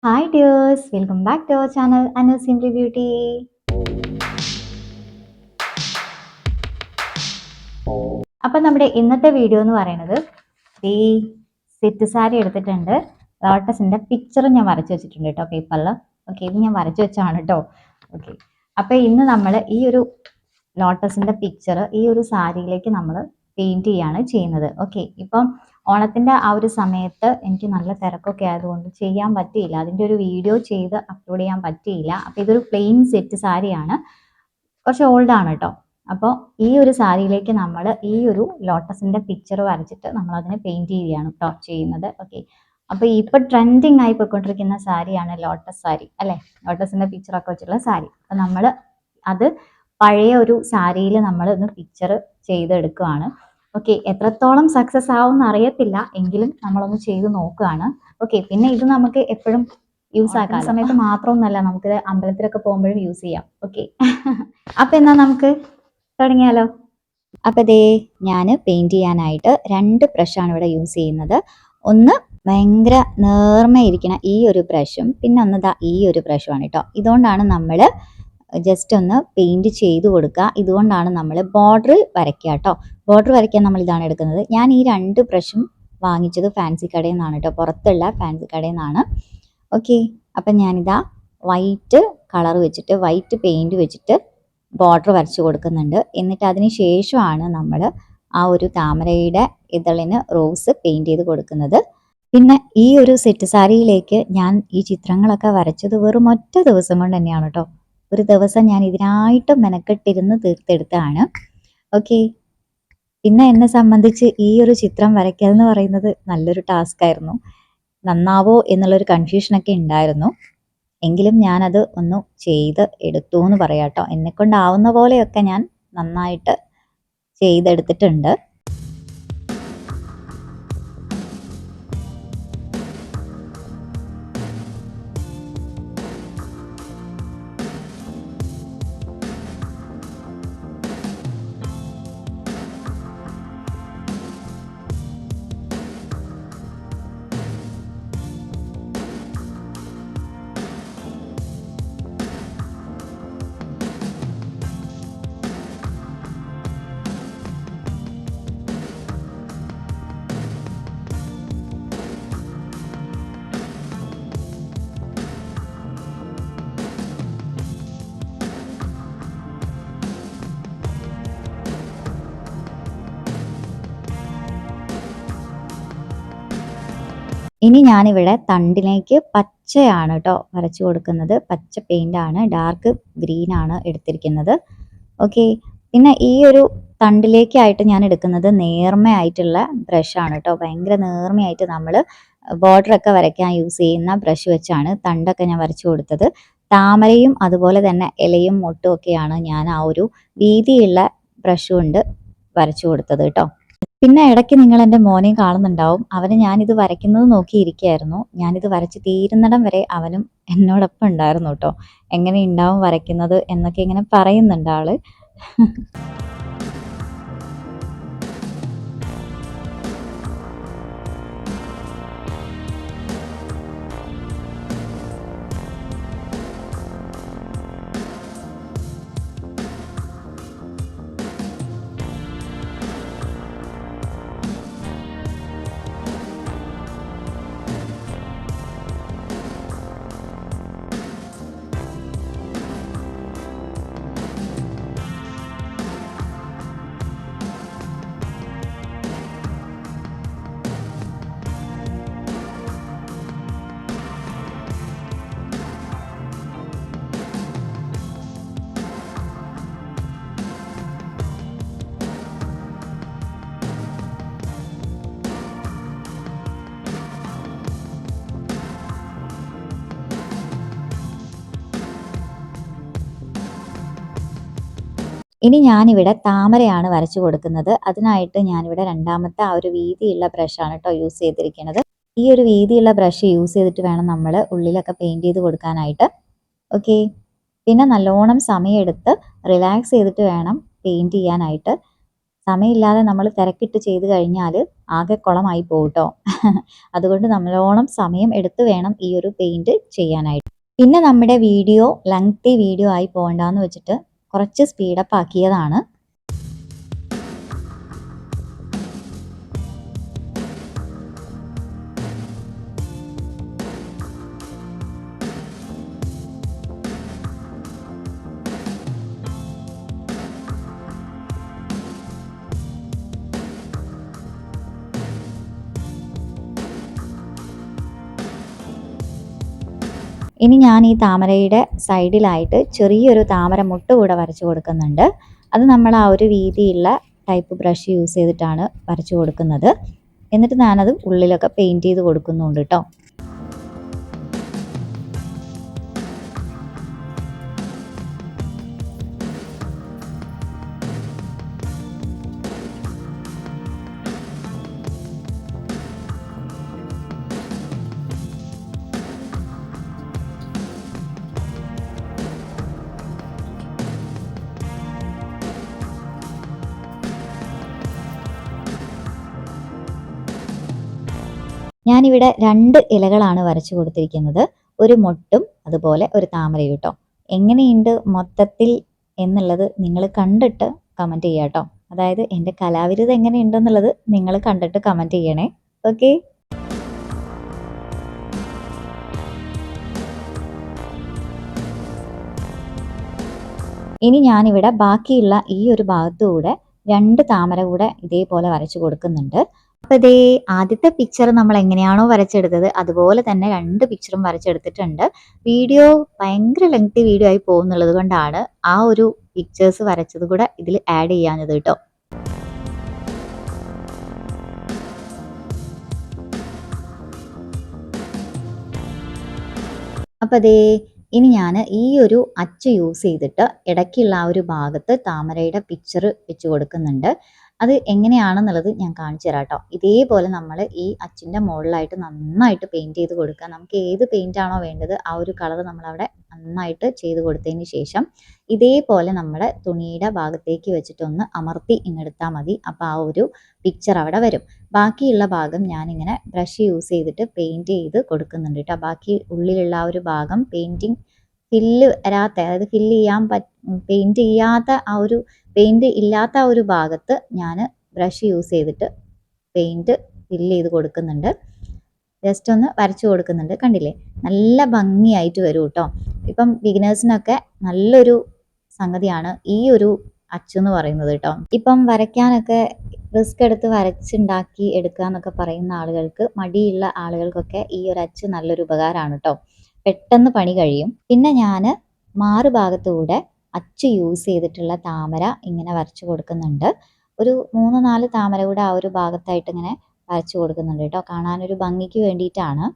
Hi dears, welcome back to our channel Anu simply beauty. അപ്പം നമ്മുടെ ഇന്നത്തെ വീഡിയോ എന്ന് പറയുന്നത് ഈ സെറ്റ് സാരി എടുത്തിട്ടുണ്ട്. ലോട്ടസിന്റെ പിക്ചർ ഞാൻ വരച്ചു വെച്ചിട്ടുണ്ട് കേട്ടോ പേപ്പറിൽ. ഓക്കെ, ഇത് ഞാൻ വരച്ചു വെച്ചാണ് കേട്ടോ. ഓക്കെ, അപ്പം ഇന്ന് നമ്മൾ ഈ ഒരു ലോട്ടസിന്റെ പിക്ചർ ഈ ഒരു സാരിയിലേക്ക് നമ്മൾ പെയിന്റ് ചെയ്യാണ് ചെയ്യുന്നത്. ഓക്കെ, ഇപ്പം ഓണത്തിന്റെ ആ ഒരു സമയത്ത് എനിക്ക് നല്ല തിരക്കൊക്കെ ആയതുകൊണ്ട് ചെയ്യാൻ പറ്റിയില്ല, അതിന്റെ ഒരു വീഡിയോ ചെയ്ത് അപ്ലോഡ് ചെയ്യാൻ പറ്റിയില്ല. അപ്പം ഇതൊരു പ്ലെയിൻ സെറ്റ് സാരിയാണ്, കുറച്ച് ഓൾഡ് ആണ് കേട്ടോ. അപ്പോൾ ഈ ഒരു സാരിയിലേക്ക് നമ്മൾ ഈ ഒരു ലോട്ടസിന്റെ പിക്ചർ വരച്ചിട്ട് നമ്മൾ അതിനെ പെയിന്റ് ചെയ്യുകയാണ് കേട്ടോ ചെയ്യുന്നത്. ഓക്കെ, അപ്പോൾ ഇപ്പൊ ട്രെൻഡിങ് ആയി പോയിക്കൊണ്ടിരിക്കുന്ന സാരിയാണ് ലോട്ടസ് സാരി അല്ലെ, ലോട്ടസിന്റെ പിക്ചറൊക്കെ വെച്ചിട്ടുള്ള സാരി. അപ്പം നമ്മൾ അത് പഴയ ഒരു സാരിയിൽ നമ്മൾ ഒന്ന് പിക്ചർ ചെയ്തെടുക്കുകയാണ്. ഓക്കെ, എത്രത്തോളം സക്സസ് ആവും എന്ന് അറിയത്തില്ല, എങ്കിലും നമ്മളൊന്ന് ചെയ്ത് നോക്കുകയാണ്. ഓക്കെ, പിന്നെ ഇത് നമുക്ക് എപ്പോഴും യൂസ് ആക്കാൻ സമയത്ത് മാത്രമൊന്നല്ല, നമുക്ക് അമ്പലത്തിലൊക്കെ പോകുമ്പോഴും യൂസ് ചെയ്യാം. ഓക്കെ, അപ്പൊ എന്നാ നമുക്ക് തുടങ്ങിയാലോ. അപ്പൊ ദേ ഞാൻ പെയിന്റ് ചെയ്യാനായിട്ട് 2 ബ്രഷാണ് ഇവിടെ യൂസ് ചെയ്യുന്നത്. ഒന്ന് ഭയങ്കര നേർമയിരിക്കുന്ന ഈ ഒരു ബ്രഷും, പിന്നെ ഒന്ന് ദാ ഈ ഒരു ബ്രഷുമാണ് കേട്ടോ. ഇതുകൊണ്ടാണ് നമ്മൾ ജസ്റ്റ് ഒന്ന് പെയിന്റ് ചെയ്ത് കൊടുക്കുക. ഇതുകൊണ്ടാണ് നമ്മൾ ബോർഡർ വരയ്ക്കുക കേട്ടോ. ബോർഡർ വരയ്ക്കാൻ നമ്മൾ ഇതാണ് എടുക്കുന്നത്. ഞാൻ ഈ 2 ബ്രഷും വാങ്ങിച്ചത് ഫാൻസി കടയിൽ നിന്നാണ് കേട്ടോ, പുറത്തുള്ള ഫാൻസി കടയിൽ നിന്നാണ്. ഓക്കെ, അപ്പം ഞാനിതാ വൈറ്റ് കളർ വെച്ചിട്ട്, വൈറ്റ് പെയിന്റ് വെച്ചിട്ട് ബോർഡർ വരച്ചു കൊടുക്കുന്നുണ്ട്. എന്നിട്ട് അതിന് ശേഷമാണ് നമ്മൾ ആ ഒരു താമരയുടെ ഇതളിന് റോസ് പെയിന്റ് ചെയ്ത് കൊടുക്കുന്നത്. പിന്നെ ഈ ഒരു സെറ്റ് സാരിയിലേക്ക് ഞാൻ ഈ ചിത്രങ്ങളൊക്കെ വരച്ചത് വെറും ഒറ്റ ദിവസം കൊണ്ട് തന്നെയാണ് കേട്ടോ. ഒരു ദിവസം ഞാൻ ഇതിനായിട്ട് മെനക്കെട്ടിരുന്ന് തീർത്തെടുത്തതാണ്. ഓക്കെ, പിന്നെ എന്നെ സംബന്ധിച്ച് ഈ ഒരു ചിത്രം വരയ്ക്കൽ എന്ന് പറയുന്നത് നല്ലൊരു ടാസ്ക് ആയിരുന്നു. നന്നാവോ എന്നുള്ളൊരു കൺഫ്യൂഷനൊക്കെ ഉണ്ടായിരുന്നു, എങ്കിലും ഞാനത് ഒന്ന് ചെയ്ത് എടുത്തു എന്ന് പറയാം കേട്ടോ. എന്നെക്കൊണ്ടാവുന്ന പോലെയൊക്കെ ഞാൻ നന്നായിട്ട് ചെയ്തെടുത്തിട്ടുണ്ട്. ഇനി ഞാനിവിടെ തണ്ടിലേക്ക് പച്ചയാണ് കേട്ടോ വരച്ചു കൊടുക്കുന്നത്. പച്ച പെയിന്റ് ആണ്, ഡാർക്ക് ഗ്രീൻ ആണ് എടുത്തിരിക്കുന്നത്. ഓക്കെ, പിന്നെ ഈ ഒരു തണ്ടിലേക്കായിട്ട് ഞാൻ എടുക്കുന്നത് നേർമയായിട്ടുള്ള ബ്രഷാണ് കേട്ടോ. ഭയങ്കര നേർമയായിട്ട് നമ്മൾ ബോർഡറൊക്കെ വരയ്ക്കാൻ യൂസ് ചെയ്യുന്ന ബ്രഷ് വെച്ചാണ് തണ്ടൊക്കെ ഞാൻ വരച്ചു കൊടുത്തത്. താമരയും അതുപോലെ തന്നെ ഇലയും മൊട്ടും ഒക്കെയാണ് ഞാൻ ആ ഒരു വീതിയുള്ള ബ്രഷ് കൊണ്ട് വരച്ചു കൊടുത്തത് കേട്ടോ. പിന്നെ ഇടയ്ക്ക് നിങ്ങൾ എൻ്റെ മോനെയും കാണുന്നുണ്ടാവും. അവന് ഞാനിത് വരയ്ക്കുന്നത് നോക്കിയിരിക്കുകയായിരുന്നു. ഞാനിത് വരച്ച് തീരുന്നിടം വരെ അവനും എന്നോടൊപ്പം ഉണ്ടായിരുന്നു കേട്ടോ. എങ്ങനെ ഉണ്ടാവും വരയ്ക്കുന്നത് എന്നൊക്കെ ഇങ്ങനെ പറയുന്നുണ്ട് ആള്. ഇനി ഞാനിവിടെ താമരയാണ് വരച്ചു കൊടുക്കുന്നത്. അതിനായിട്ട് ഞാനിവിടെ രണ്ടാമത്തെ ആ ഒരു വീതിയുള്ള ബ്രഷാണ് കേട്ടോ യൂസ് ചെയ്തിരിക്കുന്നത്. ഈ ഒരു വീതിയുള്ള ബ്രഷ് യൂസ് ചെയ്തിട്ട് വേണം നമ്മൾ ഉള്ളിലൊക്കെ പെയിന്റ് ചെയ്ത് കൊടുക്കാനായിട്ട്. ഓക്കെ, പിന്നെ നല്ലോണം സമയമെടുത്ത് റിലാക്സ് ചെയ്തിട്ട് വേണം പെയിന്റ് ചെയ്യാനായിട്ട്. സമയമില്ലാതെ നമ്മൾ തിരക്കിട്ട് ചെയ്ത് കഴിഞ്ഞാൽ ആകെ കുളമായി പോകും കേട്ടോ. അതുകൊണ്ട് നല്ലോണം സമയം എടുത്ത് വേണം ഈ ഒരു പെയിൻറ് ചെയ്യാനായിട്ട്. പിന്നെ നമ്മുടെ വീഡിയോ ലെങ്തി വീഡിയോ ആയി പോകണ്ടെന്ന് വെച്ചിട്ട് കുറച്ച് സ്പീഡപ്പ് ആക്കിയതാണ്. ഇനി ഞാൻ ഈ താമരയുടെ സൈഡിലായിട്ട് ചെറിയൊരു താമര മുട്ട് കൂടെ വരച്ചു കൊടുക്കുന്നുണ്ട്. അത് നമ്മൾ ആ ഒരു വീതിയുള്ള ടൈപ്പ് ബ്രഷ് യൂസ് ചെയ്തിട്ടാണ് വരച്ചു കൊടുക്കുന്നത്. എന്നിട്ട് ഞാനത് ഉള്ളിലൊക്കെ പെയിൻറ് ചെയ്ത് കൊടുക്കുന്നുണ്ട് കേട്ടോ. ഞാനിവിടെ 2 ഇലകളാണ് വരച്ചു കൊടുത്തിരിക്കുന്നത്. ഒരു മൊട്ടും അതുപോലെ ഒരു താമരയും കേട്ടോ. എങ്ങനെയുണ്ട് മൊത്തത്തിൽ എന്നുള്ളത് നിങ്ങൾ കണ്ടിട്ട് കമൻറ്റ് ചെയ്യുക കേട്ടോ. അതായത് എൻ്റെ കലാവിരുത് എങ്ങനെയുണ്ടെന്നുള്ളത് നിങ്ങൾ കണ്ടിട്ട് കമൻറ്റ് ചെയ്യണേ. ഓക്കെ. ഇനി ഞാനിവിടെ ബാക്കിയുള്ള ഈ ഒരു ഭാഗത്തുകൂടെ 2 താമര കൂടെ ഇതേപോലെ വരച്ചു കൊടുക്കുന്നുണ്ട്. അപ്പോൾ ഇതേ ആദ്യത്തെ പിക്ചർ നമ്മൾ എങ്ങനെയാണോ വരച്ചെടുത്തത് അതുപോലെ തന്നെ 2 പിക്ചറും വരച്ചെടുത്തിട്ടുണ്ട്. വീഡിയോ ഭയങ്കര ലെങ്തി വീഡിയോ ആയി പോകുന്നുള്ളത് കൊണ്ടാണ് ആ ഒരു പിക്ചേഴ്സ് വരച്ചത് കൂടെ ഇതിൽ ആഡ് ചെയ്യാഞ്ഞത് കേട്ടോ. അപ്പോൾ അതേ ഇനി ഞാൻ ഈ ഒരു അച്ച് യൂസ് ചെയ്തിട്ട് ഇടയ്ക്കുള്ള ആ ഒരു ഭാഗത്ത് താമരയുടെ പിക്ചർ വെച്ച് കൊടുക്കുന്നുണ്ട്. അത് എങ്ങനെയാണെന്നുള്ളത് ഞാൻ കാണിച്ചു തരാം കേട്ടോ. ഇതേപോലെ നമ്മൾ ഈ അച്ചിൻ്റെ മുകളിലായിട്ട് നന്നായിട്ട് പെയിൻറ് ചെയ്ത് കൊടുക്കുക. നമുക്ക് ഏത് പെയിൻ്റ് ആണോ വേണ്ടത് ആ ഒരു കളർ നമ്മളവിടെ നന്നായിട്ട് ചെയ്ത് കൊടുത്തതിന് ശേഷം ഇതേപോലെ നമ്മുടെ തുണിയുടെ ഭാഗത്തേക്ക് വെച്ചിട്ടൊന്ന് അമർത്തി ഇങ്ങെടുത്താൽ മതി. അപ്പോൾ ആ ഒരു പിക്ചർ അവിടെ വരും. ബാക്കിയുള്ള ഭാഗം ഞാനിങ്ങനെ ബ്രഷ് യൂസ് ചെയ്തിട്ട് പെയിൻറ് ചെയ്ത് കൊടുക്കുന്നുണ്ട് കേട്ടോ. ബാക്കി ഉള്ളിലുള്ള ആ ഒരു ഭാഗം പെയിൻറ്റിങ് ഫില്ല് വരാത്ത, അതായത് ഫില്ല് ചെയ്യാൻ പെയിൻറ് ചെയ്യാത്ത ആ ഒരു പെയിൻറ് ഇല്ലാത്ത ആ ഒരു ഭാഗത്ത് ഞാൻ ബ്രഷ് യൂസ് ചെയ്തിട്ട് പെയിൻറ് ഫില്ല് ചെയ്ത് കൊടുക്കുന്നുണ്ട്. ജസ്റ്റ് ഒന്ന് വരച്ചു കൊടുക്കുന്നുണ്ട്. കണ്ടില്ലേ, നല്ല ഭംഗിയായിട്ട് വരും കേട്ടോ. ഇപ്പം ബിഗിനേഴ്സിനൊക്കെ നല്ലൊരു സംഗതിയാണ് ഈ ഒരു അച്ചെന്ന് പറയുന്നത് കേട്ടോ. ഇപ്പം വരയ്ക്കാനൊക്കെ റിസ്ക് എടുത്ത് വരച്ചുണ്ടാക്കി എടുക്കുക എന്നൊക്കെ പറയുന്ന ആളുകൾക്ക്, മടിയുള്ള ആളുകൾക്കൊക്കെ ഈ ഒരു അച്ച് നല്ലൊരു ഉപകാരമാണ് കേട്ടോ. പെട്ടെന്ന് പണി കഴിയും. പിന്നെ ഞാൻ മാറുഭാഗത്തൂടെ അച്ച് യൂസ് ചെയ്തിട്ടുള്ള താമര ഇങ്ങനെ വരച്ചു കൊടുക്കുന്നുണ്ട്. ഒരു 3-4 താമര കൂടെ ആ ഒരു ഭാഗത്തായിട്ട് ഇങ്ങനെ വരച്ചു കൊടുക്കുന്നുണ്ട് കേട്ടോ. കാണാനൊരു ഭംഗിക്ക് വേണ്ടിയിട്ടാണ്.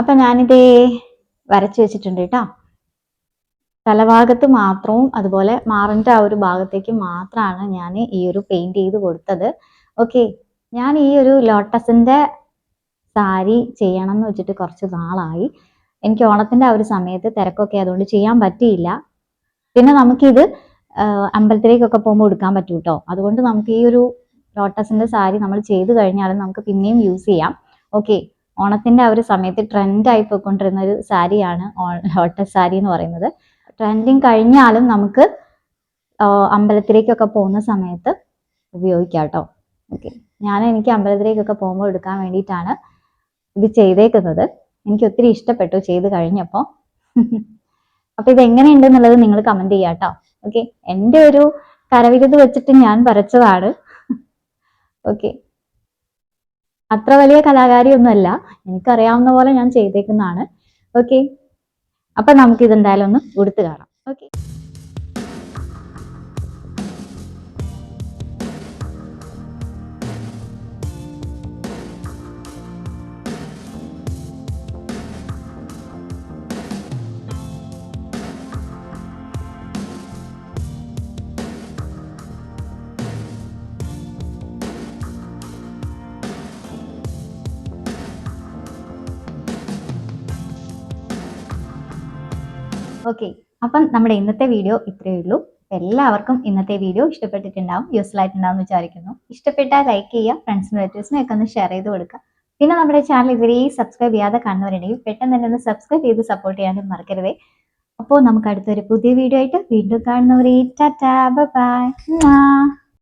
അപ്പം ഞാനിതേ വരച്ചു വെച്ചിട്ടുണ്ട് കേട്ടോ. തലഭാഗത്ത് മാത്രവും അതുപോലെ മാറിൻ്റെ ആ ഒരു ഭാഗത്തേക്ക് മാത്രമാണ് ഞാൻ ഈ ഒരു പെയിൻറ് ചെയ്ത് കൊടുത്തത്. ഓക്കെ. ഞാൻ ഈ ഒരു ലോട്ടസിൻ്റെ സാരി ചെയ്യണം എന്ന് വെച്ചിട്ട് കുറച്ച് നാളായി. എനിക്ക് ഓണത്തിൻ്റെ ആ ഒരു സമയത്ത് തിരക്കൊക്കെ അതുകൊണ്ട് ചെയ്യാൻ പറ്റിയില്ല. പിന്നെ നമുക്കിത് അമ്പലത്തിലേക്കൊക്കെ പോകുമ്പോൾ എടുക്കാൻ പറ്റും കേട്ടോ. അതുകൊണ്ട് നമുക്ക് ഈ ഒരു ലോട്ടസിൻ്റെ സാരി നമ്മൾ ചെയ്ത് കഴിഞ്ഞാലും നമുക്ക് പിന്നെയും യൂസ് ചെയ്യാം. ഓക്കെ. ഓണത്തിൻ്റെ ആ ഒരു സമയത്ത് ട്രെൻഡായി പോയിക്കൊണ്ടിരുന്ന ഒരു സാരിയാണ് ലോട്ടസ് സാരി എന്ന് പറയുന്നത്. ട്രെൻഡിങ് കഴിഞ്ഞാലും നമുക്ക് അമ്പലത്തിലേക്കൊക്കെ പോകുന്ന സമയത്ത് ഉപയോഗിക്കാം കേട്ടോ. ഓക്കെ. എനിക്ക് അമ്പലത്തിലേക്കൊക്കെ പോകുമ്പോൾ എടുക്കാൻ വേണ്ടിയിട്ടാണ് ഇത് ചെയ്തേക്കുന്നത്. എനിക്ക് ഒത്തിരി ഇഷ്ടപ്പെട്ടു ചെയ്ത് കഴിഞ്ഞപ്പോൾ. അപ്പോൾ ഇത് എങ്ങനെയുണ്ടെന്നുള്ളത് നിങ്ങൾ കമൻറ്റ് ചെയ്യാം കേട്ടോ. ഓക്കെ. എൻ്റെ ഒരു കരവിരുത് വെച്ചിട്ട് ഞാൻ വരച്ചതാണ്. ഓക്കെ. അത്ര വലിയ കലാകാരിയൊന്നുമല്ല, എനിക്കറിയാവുന്ന പോലെ ഞാൻ ചെയ്തേക്കുന്നതാണ്. ഓക്കെ. അപ്പം നമുക്കിത് എന്തായാലും ഒന്ന് ഉടുത്ത് കാണാം. ഓക്കെ. ഓക്കെ, അപ്പം നമ്മുടെ ഇന്നത്തെ വീഡിയോ ഇത്രയേ ഉള്ളൂ. എല്ലാവർക്കും ഇന്നത്തെ വീഡിയോ ഇഷ്ടപ്പെട്ടിട്ടുണ്ടാവും, യൂസ്ഫുൾ ആയിട്ടുണ്ടാവും എന്ന് വിചാരിക്കുന്നു. ഇഷ്ടപ്പെട്ടാൽ ലൈക്ക് ചെയ്യുക, ഫ്രണ്ട്സിനും റിലേറ്റീവ്സിനും ഒക്കെ ഒന്ന് ഷെയർ ചെയ്ത് കൊടുക്കുക. പിന്നെ നമ്മുടെ ചാനൽ ഇതുവരെ സബ്സ്ക്രൈബ് ചെയ്യാതെ കാണുന്നവരുണ്ടെങ്കിൽ പെട്ടെന്ന് തന്നെ ഒന്ന് സബ്സ്ക്രൈബ് ചെയ്ത് സപ്പോർട്ട് ചെയ്യാനും മറക്കരുതേ. അപ്പോൾ നമുക്ക് അടുത്തൊരു പുതിയ വീഡിയോ ആയിട്ട് വീണ്ടും കാണുന്നവരെ ടാറ്റാ ബൈ ബൈ.